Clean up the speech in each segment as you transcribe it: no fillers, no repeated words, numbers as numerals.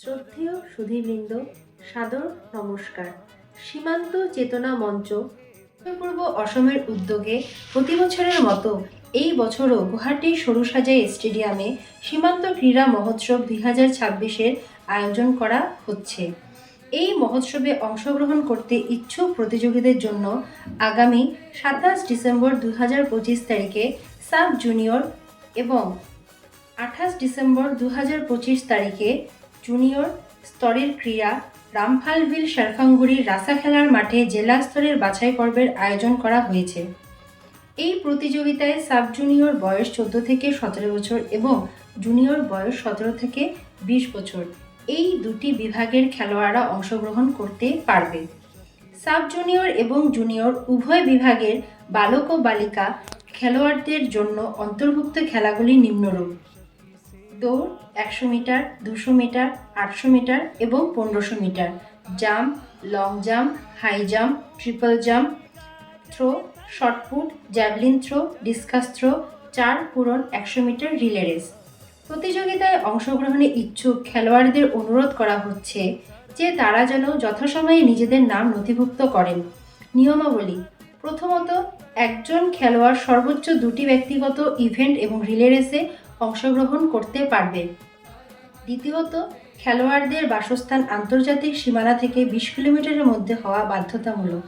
শ্রদ্ধেয় সুধীবৃন্দ, সাদর নমস্কার। সীমান্ত চেতনা মঞ্চ উত্তর পূর্ব অসমের উদ্যোগে প্রতি বছরের মতো এই বছরও গুয়াহাটির সরুসাজাই স্টেডিয়ামে সীমান্ত ক্রীড়া মহোৎসব 2026-এর আয়োজন করা হচ্ছে। এই মহোৎসবে অংশগ্রহণ করতে ইচ্ছুক প্রতিযোগীদের জন্য আগামী 27 ডিসেম্বর 2025 তারিখে সাব জুনিয়র এবং 28 ডিসেম্বর 2025 তারিখে জুনিয়র স্তরের ক্রীড়া রামফালভিল শারফাঙ্গুড়ির রাসা খেলার মাঠে জেলা স্তরের বাছাই পর্বের আয়োজন করা হয়েছে। এই প্রতিযোগিতায় সাব জুনিয়র বয়স 14 থেকে 17 বছর এবং জুনিয়র বয়স 17 থেকে 20 বছর এই দুটি বিভাগের খেলোয়াড়রা অংশগ্রহণ করতে পারবে। সাব জুনিয়র এবং জুনিয়র উভয় বিভাগের বালক ও বালিকা খেলোয়াড়দের জন্য অন্তর্ভুক্ত খেলাগুলি নিম্নরূপ: দৌড় 100 মিটার, 200 মিটার, 800 মিটার এবং 1500 metre, jump, long jump, high jump, triple jump, throw, shot put, javelin throw, discus throw, 4x100 metre relay race. প্রতিযোগিতায় অংশগ্রহণে ইচ্ছুক খেলোয়াড়দের অনুরোধ করা হচ্ছে যে তারা যেন যথাসময়ে নিজেদের নাম নথিভুক্ত করেন। নিয়মাবলী: প্রথমত, একজন খেলোয়াড় সর্বোচ্চ 2টি ব্যক্তিগত ইভেন্ট এবং রিলে রেসে অংশগ্রহণ করতে পারবে। দ্বিতীয়ত, খেলোয়াড়দের বাসস্থান আন্তর্জাতিক সীমানা থেকে 20 কিলোমিটারের মধ্যে হওয়া বাধ্যতামূলক।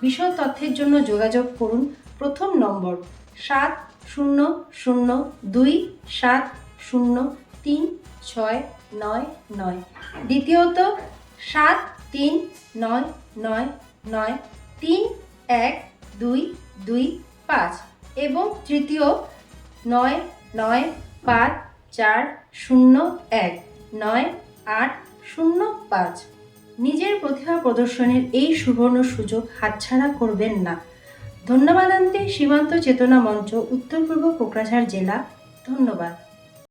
বিশদ তথ্যের জন্য যোগাযোগ করুন প্রথম নম্বর 700227036999, দ্বিতীয়ত 7399931225 এবং তৃতীয় 9954019805। নিজের প্রতিভা প্রদর্শনের এই সুবর্ণ সুযোগ হাতছাড়া করবেন না। ধন্যবাদ আনতে সীমান্ত চেতনা মঞ্চ, উত্তর পূর্ব কোকরাঝাড় জেলা। ধন্যবাদ।